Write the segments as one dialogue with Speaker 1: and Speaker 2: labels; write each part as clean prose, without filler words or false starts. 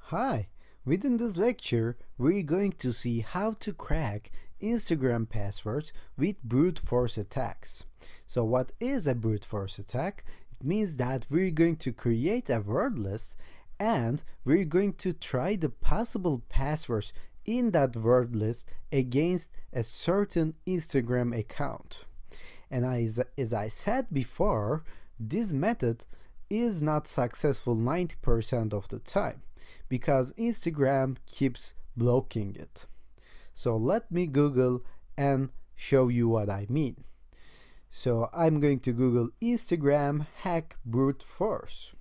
Speaker 1: Hi! Within this lecture, we're going to see how to crack Instagram passwords with brute force attacks. So what is a brute force attack? It means that we're going to create a word list and we're going to try the possible passwords in that word list against a certain Instagram account. And as I said before, this method is not successful 90% of the time because Instagram keeps blocking it. So let me Google and show you what I mean. So I'm going to Google Instagram hack brute force,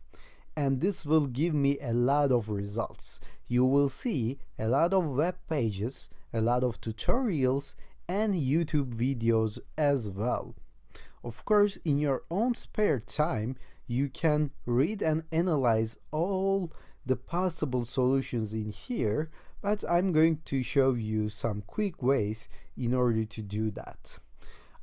Speaker 1: and this will give me a lot of results. You will see a lot of web pages, a lot of tutorials, and YouTube videos as well. Of course, in your own spare time, you can read and analyze all the possible solutions in here, but I'm going to show you some quick ways in order to do that.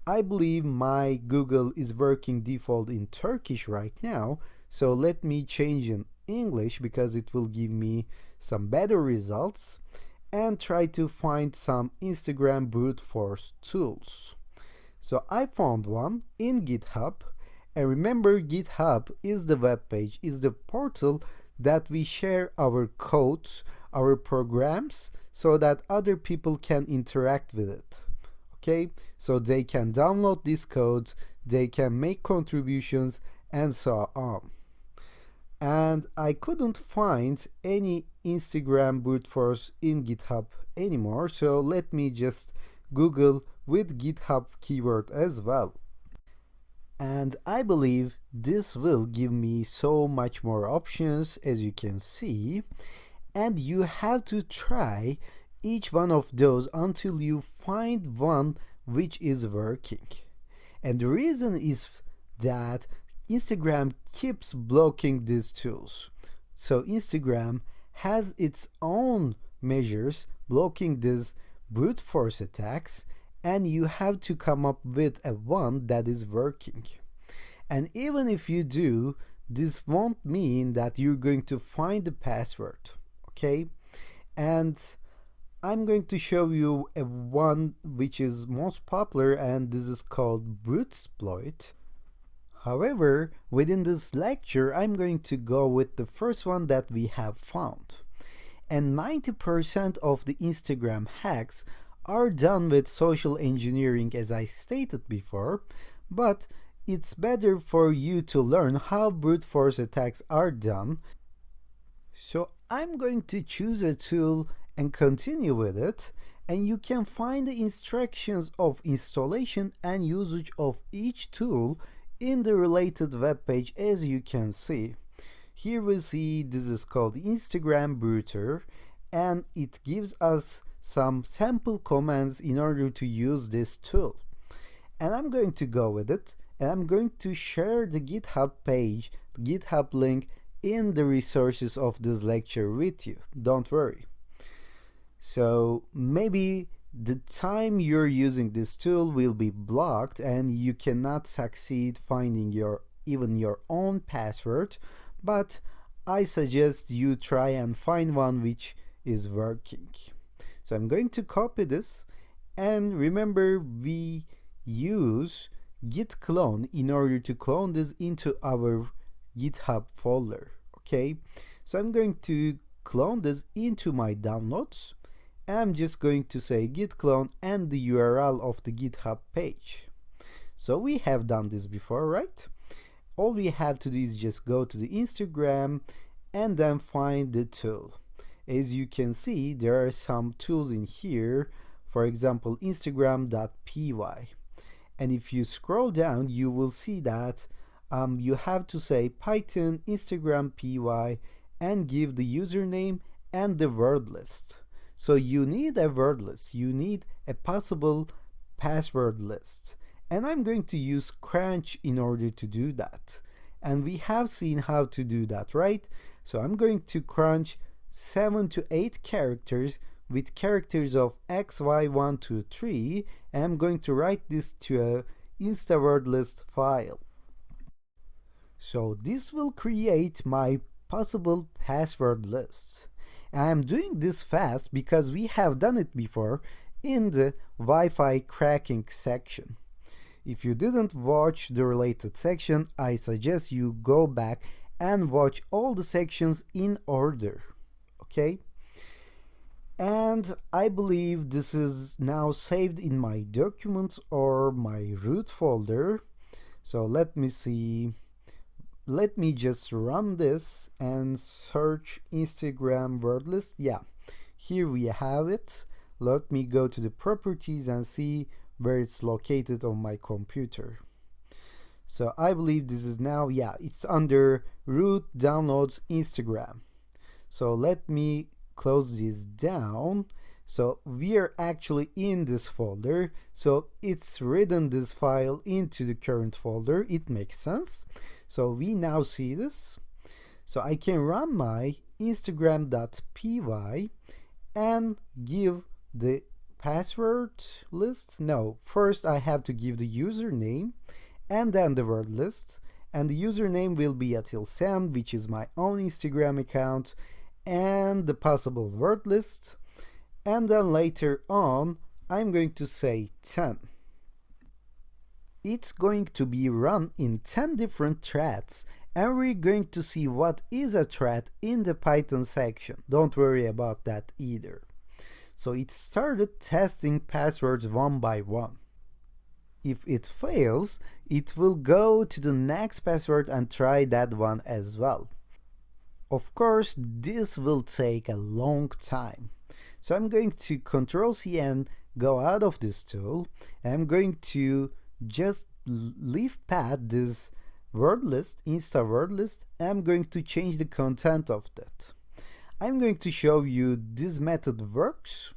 Speaker 1: I believe my Google is working default in Turkish right now, so let me change in English because it will give me some better results and try to find some Instagram brute force tools. So I found one in GitHub, and remember, GitHub is the web page, is the portal that we share our codes, our programs, so that other people can interact with it. Okay, so they can download these codes, they can make contributions, and so on. And I couldn't find any Instagram brute force in GitHub anymore, so let me just Google with GitHub keyword as well. And I believe this will give me so much more options, as you can see, and you have to try each one of those until you find one which is working. And the reason is that Instagram keeps blocking these tools. So Instagram has its own measures blocking these brute force attacks, and you have to come up with a one that is working. And even if you do, this won't mean that you're going to find the password, okay? And I'm going to show you a one which is most popular, and this is called Brutesploit. However, within this lecture, I'm going to go with the first one that we have found. And 90% of the Instagram hacks are done with social engineering, as I stated before, but it's better for you to learn how brute force attacks are done. So I'm going to choose a tool and continue with it, and you can find the instructions of installation and usage of each tool in the related web page, as you can see. Here we see this is called Instagram Bruter, and it gives us some sample commands in order to use this tool. And I'm going to go with it, and I'm going to share the GitHub page, the GitHub link in the resources of this lecture with you. Don't worry. So maybe the time you're using this tool will be blocked and you cannot succeed finding even your own password, but I suggest you try and find one which is working. So I'm going to copy this, and remember we use git clone in order to clone this into our GitHub folder, okay? So I'm going to clone this into my downloads, and I'm just going to say git clone and the URL of the GitHub page. So we have done this before, right? All we have to do is just go to the Instagram and then find the tool. As you can see, there are some tools in here, for example, Instagram.py. And if you scroll down, you will see that you have to say Python Instagram py and give the username and the word list. So you need a word list, you need a possible password list. And I'm going to use Crunch in order to do that. And we have seen how to do that, right? So I'm going to crunch 7 to 8 characters with characters of X, Y, 1, 2, 3, and I'm going to write this to a Insta word list file. So this will create my possible password lists. I am doing this fast because we have done it before in the Wi-Fi cracking section. If you didn't watch the related section, I suggest you go back and watch all the sections in order. Okay? And I believe this is now saved in my documents or my root folder. So let me see. Let me just run this and search Instagram word list. Yeah, here we have it. Let me go to the properties and see where it's located on my computer. So I believe this is now, yeah, it's under root downloads Instagram. So let me close this down. So we are actually in this folder. So it's written this file into the current folder. It makes sense. So we now see this. So I can run my instagram.py and give the password list. No, first I have to give the username and then the word list. And the username will be Atilsem, which is my own Instagram account, and the possible word list. And then later on, I'm going to say 10. It's going to be run in 10 different threads, and we're going to see what is a thread in the Python section. Don't worry about that either. So it started testing passwords one by one. If it fails, it will go to the next password and try that one as well. Of course, this will take a long time. So I'm going to Ctrl-C and go out of this tool. I'm going to just leave pad this word list, Insta word list. I'm going to change the content of that. I'm going to show you this method works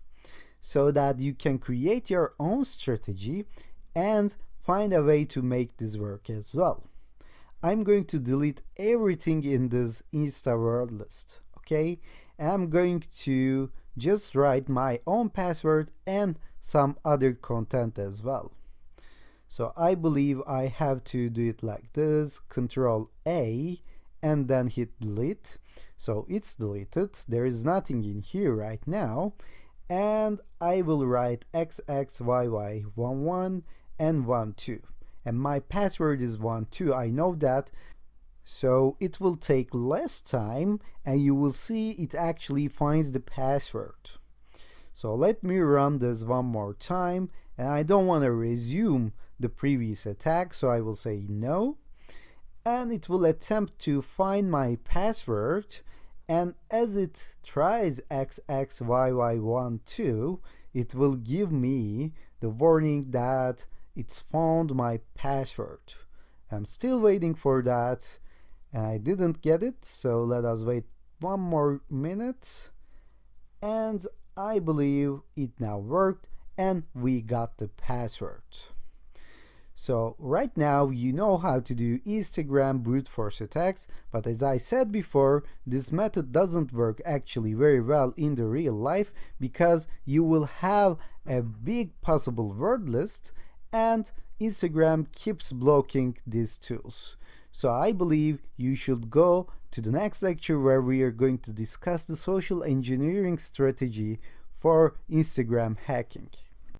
Speaker 1: so that you can create your own strategy and find a way to make this work as well. I'm going to delete everything in this Insta word list, okay? I'm going to just write my own password and some other content as well. So I believe I have to do it like this, Control A, and then hit delete. So it's deleted. There is nothing in here right now. And I will write XXYY11 and 12. And my password is 12. I know that. So it will take less time and you will see it actually finds the password. So let me run this one more time, and I don't want to resume the previous attack, so I will say no. And it will attempt to find my password, and as it tries XXYY12, it will give me the warning that it's found my password. I'm still waiting for that, and I didn't get it, so let us wait one more minute. And I believe it now worked, and we got the password. So right now you know how to do Instagram brute force attacks, but as I said before, this method doesn't work actually very well in the real life because you will have a big possible word list and Instagram keeps blocking these tools. So I believe you should go to the next lecture where we are going to discuss the social engineering strategy for Instagram hacking.